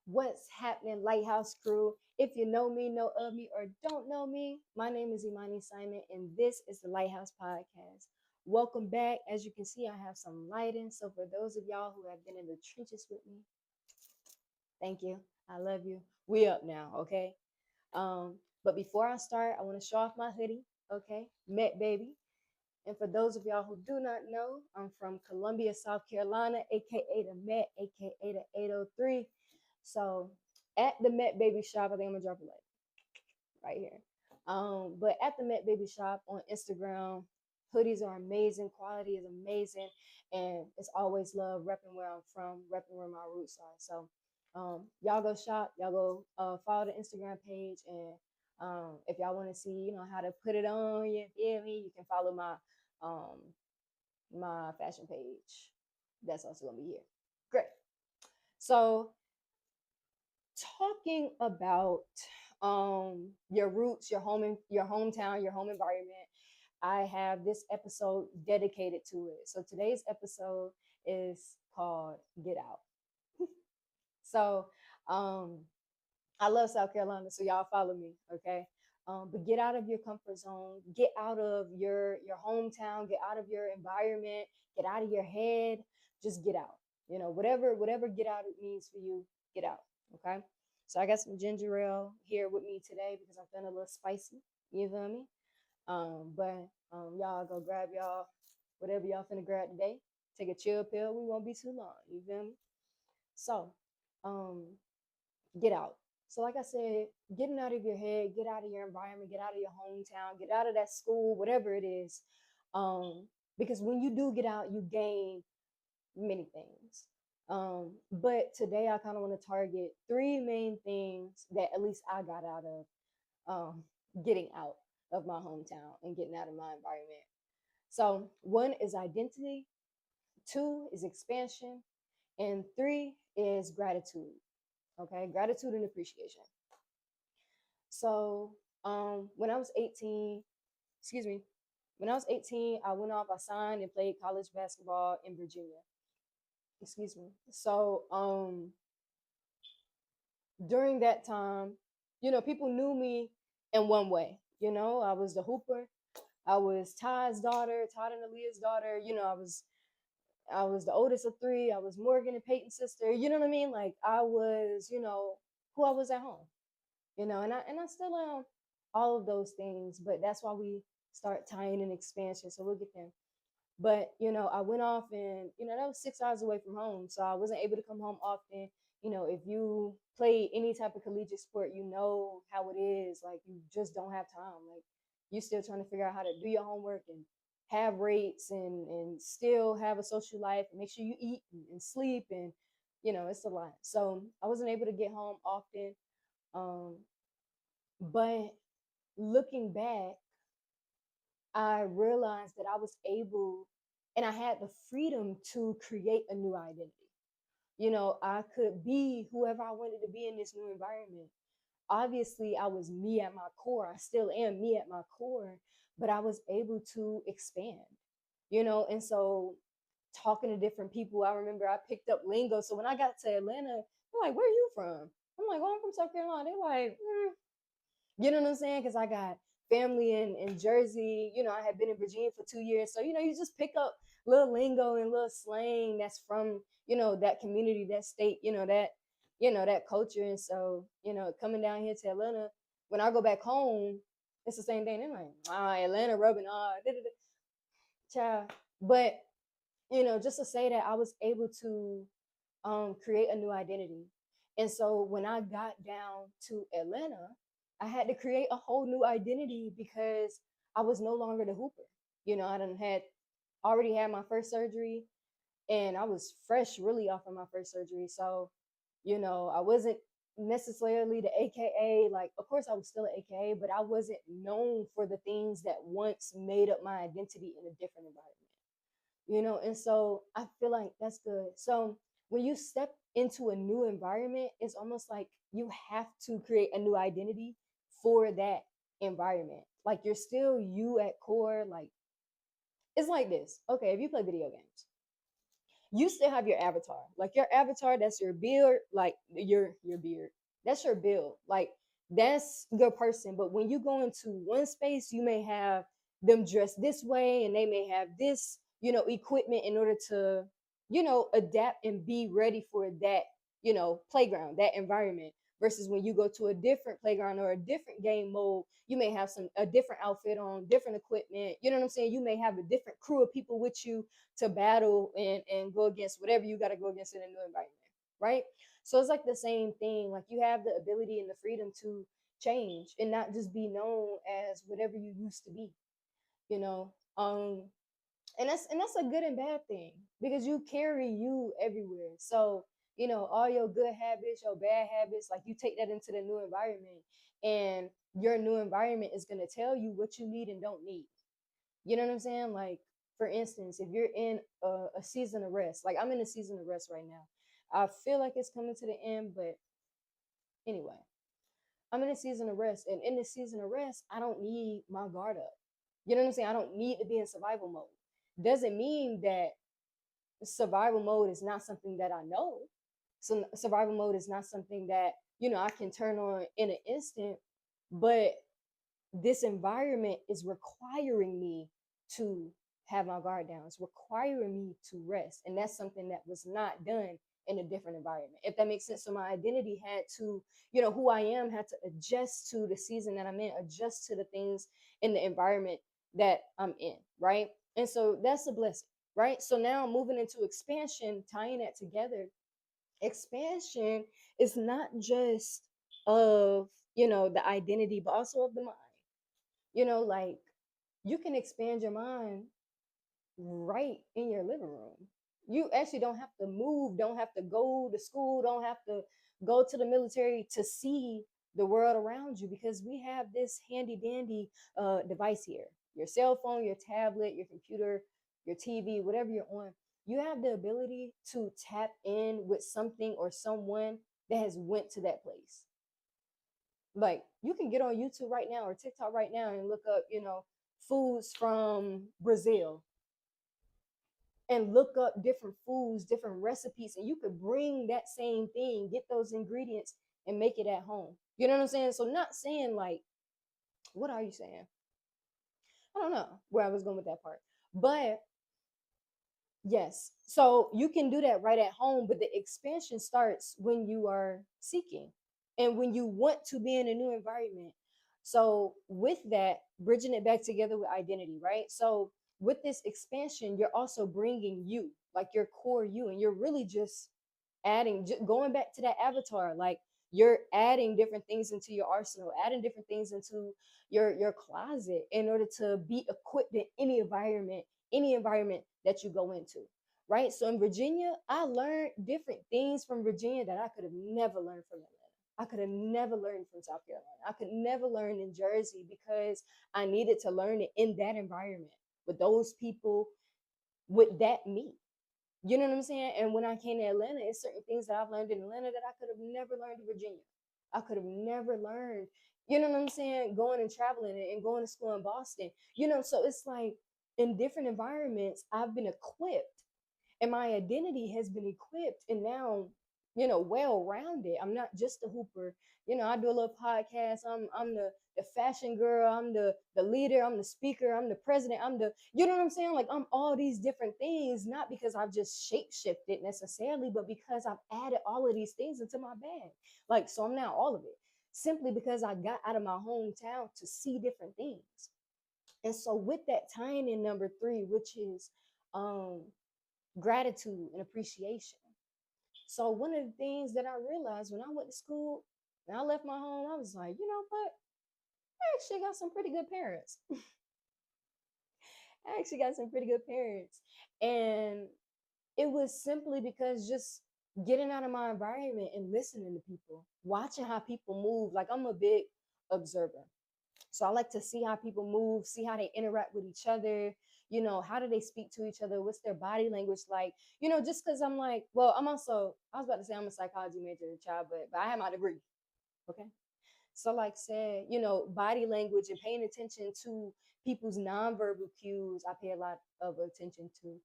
What's happening, Lighthouse crew? If you know me, know of me, or don't know me, my name is Imani Simon, and this is the Lighthouse Podcast. Welcome back. As you can see, I have some lighting. So, for those of y'all who have been in the trenches with me, thank you. I love you. We up now, okay? But before I start, I want to show off my hoodie, okay? Met Baby. And for those of y'all who do not know, I'm from Columbia, South Carolina, aka the Met, aka the 803. So at the Met Baby Shop, I think I'm gonna drop a like right here. But at the Met Baby Shop on Instagram, hoodies are amazing, quality is amazing, and it's always love repping where I'm from, repping where my roots are. So y'all go shop, y'all go follow the Instagram page, and if y'all want to see, how to put it on, you feel me, you can follow um, my fashion page. That's also gonna be here. Great. So talking about your roots, your home, your hometown, your home environment, I have this episode dedicated to it. So today's episode is called Get Out. So um I love South Carolina, so y'all follow me, okay? But get out of your comfort zone, get out of your hometown, get out of your environment, get out of your head, just get out. Whatever get out it means for you, get out. Okay. So I got some ginger ale here with me today because I'm feeling a little spicy. You feel me? But y'all go grab y'all whatever y'all finna grab today. Take a chill pill. We won't be too long. You feel me? So, um, get out. So, like I said, getting out of your head, get out of your environment, get out of your hometown, get out of that school, whatever it is. Because when you do get out, you gain many things. But today I kind of want to target three main things that at least I got out of getting out of my hometown and getting out of my environment. So, one is identity, two is expansion, and three is gratitude. Okay, gratitude and appreciation. So, when I was 18, excuse me, when I was 18, I went off, I signed and played college basketball in Virginia. Excuse me. So, during that time, people knew me in one way. I was the hooper. I was Todd's daughter, Todd and Aaliyah's daughter. I was the oldest of three. I was Morgan and Peyton's sister. You know what I mean? Like I was, who I was at home. And I still am all of those things, but that's why we start tying in expansion. So we'll get there. But I went off, and that was 6 hours away from home, so I wasn't able to come home often. If you play any type of collegiate sport, you know how it is. Like you just don't have time. Like you still trying to figure out how to do your homework and have rates and still have a social life and make sure you eat and sleep, and it's a lot. So I wasn't able to get home often. Um, but looking back, I realized that I was able and I had the freedom to create a new identity. I could be whoever I wanted to be in this new environment. Obviously, I was me at my core. I still am me at my core, but I was able to expand, and so talking to different people, I remember I picked up lingo. So when I got to Atlanta, they're like, "Where are you from?" I'm like, "Oh, I'm from South Carolina." They're like, You know what I'm saying? Because I got family in Jersey. I had been in Virginia for 2 years. So, you just pick up little lingo and little slang that's from, that community, that state, that culture. And so, coming down here to Atlanta, when I go back home, it's the same thing. They're like, Atlanta rubbing off, child. But, just to say that I was able to create a new identity. And so when I got down to Atlanta, I had to create a whole new identity because I was no longer the hooper. I done had already had my first surgery, and I was fresh really off of my first surgery. So, I wasn't necessarily the AKA. Like, of course, I was still an AKA, but I wasn't known for the things that once made up my identity in a different environment. And so I feel like that's good. So when you step into a new environment, it's almost like you have to create a new identity for that environment. Like you're still you at core. Like it's like this. Okay, if you play video games, you still have your avatar. Like your avatar, that's your beard, like your beard. That's your build. Like that's your person. But when you go into one space, you may have them dressed this way and they may have this, equipment in order to, adapt and be ready for that, playground, that environment. Versus when you go to a different playground or a different game mode, you may have a different outfit on, different equipment. You know what I'm saying? You may have a different crew of people with you to battle and go against whatever you got to go against in a new environment, right? So it's like the same thing. Like you have the ability and the freedom to change and not just be known as whatever you used to be, you know. And that's a good and bad thing because you carry you everywhere. So all your good habits, your bad habits, like you take that into the new environment, and your new environment is going to tell you what you need and don't need. You know what I'm saying? Like, for instance, if you're in a season of rest, like I'm in a season of rest right now. I feel like it's coming to the end, but anyway, I'm in a season of rest. And in this season of rest, I don't need my guard up. You know what I'm saying? I don't need to be in survival mode. Doesn't mean that survival mode is not something that I know. So survival mode is not something that, I can turn on in an instant, but this environment is requiring me to have my guard down. It's requiring me to rest. And that's something that was not done in a different environment. If that makes sense. So my identity had to, who I am had to adjust to the season that I'm in, adjust to the things in the environment that I'm in. Right. And so that's a blessing. Right. So now moving into expansion, tying that together, expansion is not just of, the identity, but also of the mind. Like you can expand your mind right in your living room. You actually don't have to move, don't have to go to school, don't have to go to the military to see the world around you, because we have this handy dandy device here, your cell phone, your tablet, your computer, your TV, whatever you're on. You have the ability to tap in with something or someone that has went to that place. Like you can get on YouTube right now or TikTok right now and look up, foods from Brazil, and look up different foods, different recipes, and you could bring that same thing, get those ingredients, and make it at home. You know what I'm saying? So not saying like, what are you saying? I don't know where I was going with that part, but yes. So you can do that right at home, but the expansion starts when you are seeking and when you want to be in a new environment. So with that, bridging it back together with identity, right? So with this expansion, you're also bringing you, like your core you, and you're really just adding, going back to that avatar, like you're adding different things into your arsenal, adding different things into your closet in order to be equipped in any environment that you go into, right? So in Virginia, I learned different things from Virginia that I could have never learned from Atlanta. I could have never learned from South Carolina. I could never learn in Jersey because I needed to learn it in that environment with those people, with that me. You know what I'm saying? And when I came to Atlanta, it's certain things that I've learned in Atlanta that I could have never learned in Virginia. I could have never learned, you know what I'm saying, going and traveling and going to school in Boston. So it's like in different environments, I've been equipped and my identity has been equipped and now, well rounded. I'm not just a hooper. I do a little podcast. I'm the fashion girl. I'm the leader. I'm the speaker. I'm the president. I'm the, you know what I'm saying? Like I'm all these different things, not because I've just shape shifted necessarily, but because I've added all of these things into my bag. Like, so I'm now all of it simply because I got out of my hometown to see different things. And so with that, tying in number three, which is um gratitude and appreciation. So one of the things that I realized when I went to school and I left my home, I was like, you know what? I actually got some pretty good parents. I actually got some pretty good parents. And it was simply because just getting out of my environment and listening to people, watching how people move. Like I'm a big observer. So I like to see how people move, see how they interact with each other. How do they speak to each other? What's their body language like? Just because I'm like, well, I was about to say I'm a psychology major child, but I have my degree. Okay. So like said, body language and paying attention to people's nonverbal cues, I pay a lot of attention to.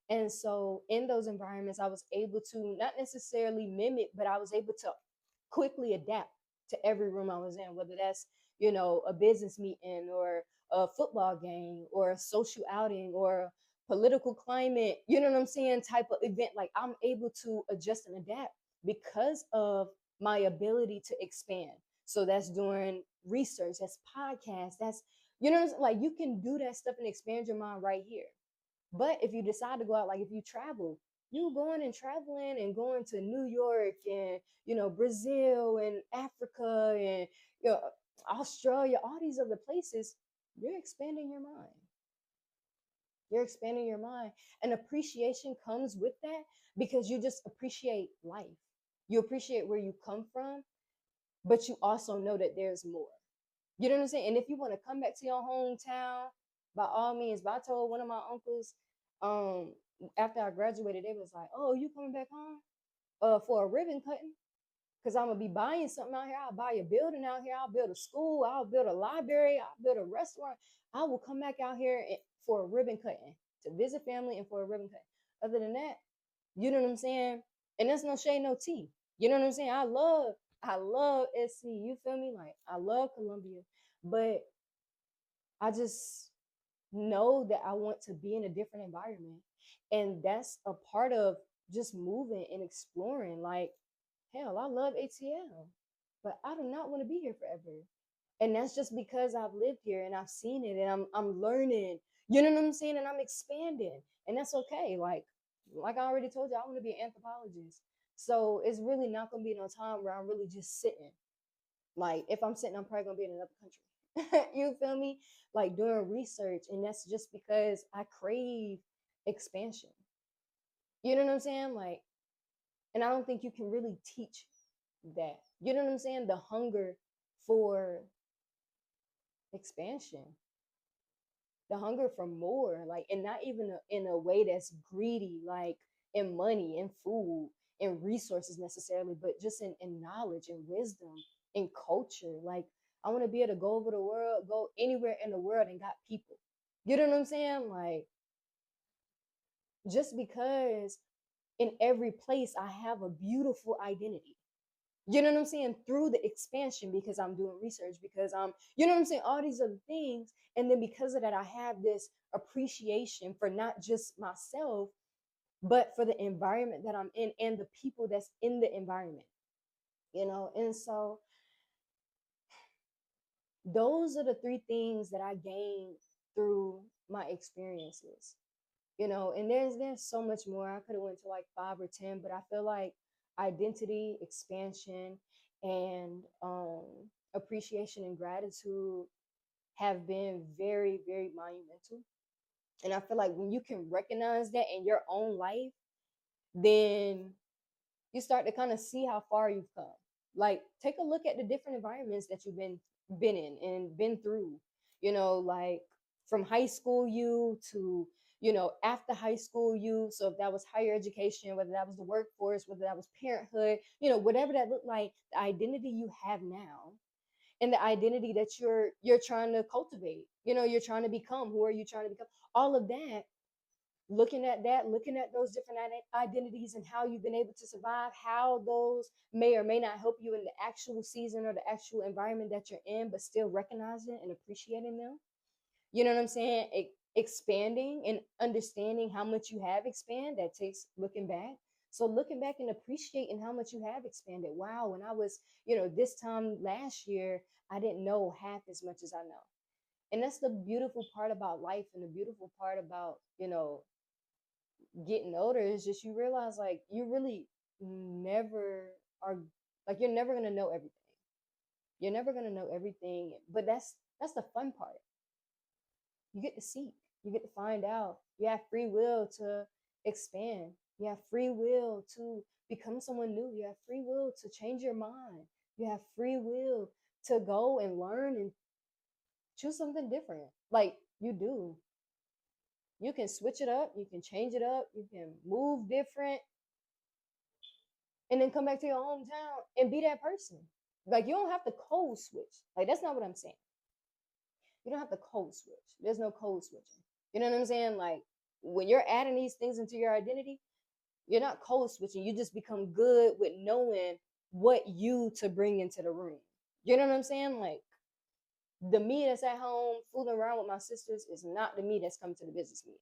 And so in those environments, I was able to not necessarily mimic, but I was able to quickly adapt to every room I was in, whether that's, a business meeting or a football game or a social outing or political climate, you know what I'm saying, type of event. Like I'm able to adjust and adapt because of my ability to expand. So that's doing research, that's podcasts, that's, like you can do that stuff and expand your mind right here. But if you decide to go out, like if you travel, you going and traveling and going to New York and, Brazil and Africa and, you know, Australia, all these other places, you're expanding your mind. You're expanding your mind. And appreciation comes with that because you just appreciate life. You appreciate where you come from, but you also know that there's more. You know what I'm saying? And if you want to come back to your hometown, by all means. But I told one of my uncles, um, after I graduated, they was like, "Oh, you coming back home? For a ribbon cutting? Because I'm gonna be buying something out here. I'll buy a building out here. I'll build a school. I'll build a library. I'll build a restaurant. I will come back out here for a ribbon cutting to visit family and for a ribbon cutting. Other than that, you know what I'm saying? And that's no shade, no tea. You know what I'm saying? I love SC. You feel me? Like I love Columbia, but I just know that I want to be in a different environment. And that's a part of just moving and exploring. Like, hell, I love ATL, but I do not want to be here forever. And that's just because I've lived here and I've seen it and I'm learning. You know what I'm saying? And I'm expanding. And that's okay. Like I already told you, I want to be an anthropologist. So it's really not gonna be no time where I'm really just sitting. Like if I'm sitting, I'm probably gonna be in another country. You feel me? Like doing research, and that's just because I crave expansion. You know what I'm saying? Like, and I don't think you can really teach that. You know what I'm saying? The hunger for expansion, the hunger for more, like, and not even in a way that's greedy, like in money, in food, in resources necessarily, but just in knowledge and wisdom, in culture. Like, I want to be able to go over the world, go anywhere in the world and got people. You know what I'm saying? Like, just because in every place I have a beautiful identity. You know what I'm saying? Through the expansion, because I'm doing research, because you know what I'm saying? All these other things. And then because of that, I have this appreciation for not just myself, but for the environment that I'm in and the people that's in the environment, And so those are the three things that I gained through my experiences. And there's so much more. I could have went to like 5 or 10, but I feel like identity, expansion, and appreciation and gratitude have been very, very monumental. And I feel like when you can recognize that in your own life, then you start to kind of see how far you've come. Like take a look at the different environments that you've been in and been through, like from high school you to, after high school you. So if that was higher education, whether that was the workforce, whether that was parenthood, whatever that looked like, the identity you have now and the identity that you're trying to cultivate, you're trying to become. Who are you trying to become? All of that, looking at those different identities and how you've been able to survive, how those may or may not help you in the actual season or the actual environment that you're in, but still recognizing and appreciating them. You know what I'm saying? Expanding and understanding how much you have expanded, that takes looking back. So looking back and appreciating how much you have expanded. Wow, when I was, this time last year, I didn't know half as much as I know. And that's the beautiful part about life, and the beautiful part about, getting older is just you realize like you really never are, like you're never gonna know everything. You're never gonna know everything, but that's the fun part. You get to seek, you get to find out. You have free will to expand. You have free will to become someone new. You have free will to change your mind. You have free will to go and learn and choose something different. Like you do. You can switch it up, you can change it up, you can move different, and then come back to your hometown and be that person. Like you don't have to code switch. Like that's not what I'm saying. You don't have to code switch. There's no code switching. You know what I'm saying? Like when you're adding these things into your identity, you're not code switching. You just become good with knowing what you to bring into the room. You know what I'm saying? Like the me that's at home fooling around with my sisters is not the me that's coming to the business meeting.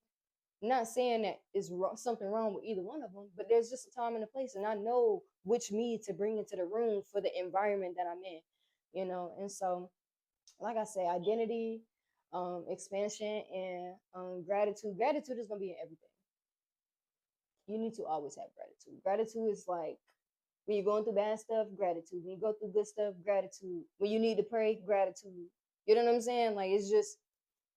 I'm not saying that is something wrong with either one of them, but there's just a time and a place, and I know which me to bring into the room for the environment that I'm in, you know. And so, like I say, identity, expansion, and gratitude. Gratitude is gonna be in everything. You need to always have gratitude. Gratitude is like when you're going through bad stuff, gratitude. When you go through good stuff, gratitude. When you need to pray, gratitude. You know what I'm saying? Like it's just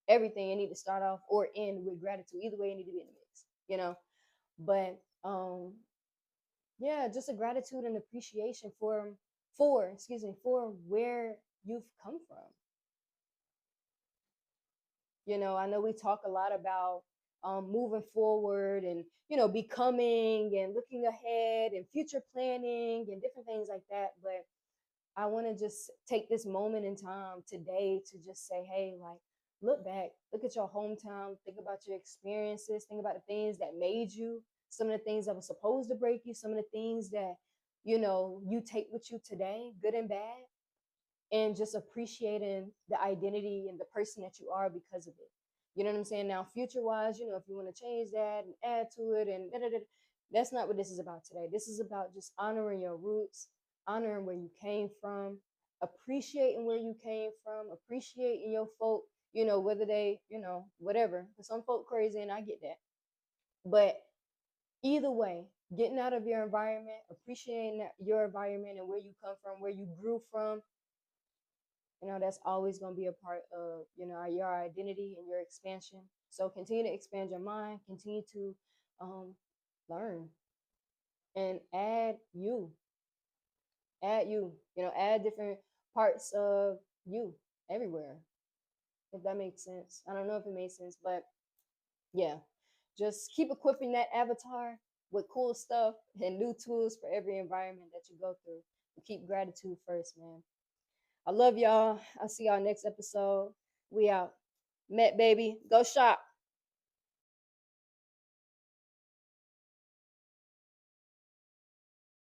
everything. You need to start off or end with gratitude. Either way, you need to be in the mix. You know. But yeah, just a gratitude and appreciation for where you've come from. You know, I know we talk a lot about moving forward and, you know, becoming and looking ahead and future planning and different things like that. But I want to just take this moment in time today to just say, hey, like, look back, look at your hometown, think about your experiences, think about the things that made you, some of the things that were supposed to break you, some of the things that, you know, you take with you today, good and bad, and just appreciating the identity and the person that you are because of it. You know what I'm saying? Now, future wise, you know, if you want to change that and add to it and da, da, da, that's not what this is about today. This is about just honoring your roots, honoring where you came from, appreciating where you came from, appreciating your folk, you know, whether they, you know, whatever. Because some folk crazy and I get that. But either way, getting out of your environment, appreciating your environment and where you come from, where you grew from, you know, that's always going to be a part of, you know, your identity and your expansion. So continue to expand your mind, continue to um, learn and you know, add different parts of you everywhere, if that makes sense. I don't know if it makes sense, but yeah, just keep equipping that avatar with cool stuff and new tools for every environment that you go through. And keep gratitude first, man. I love y'all. I'll see y'all next episode. We out. Met baby. Go shop.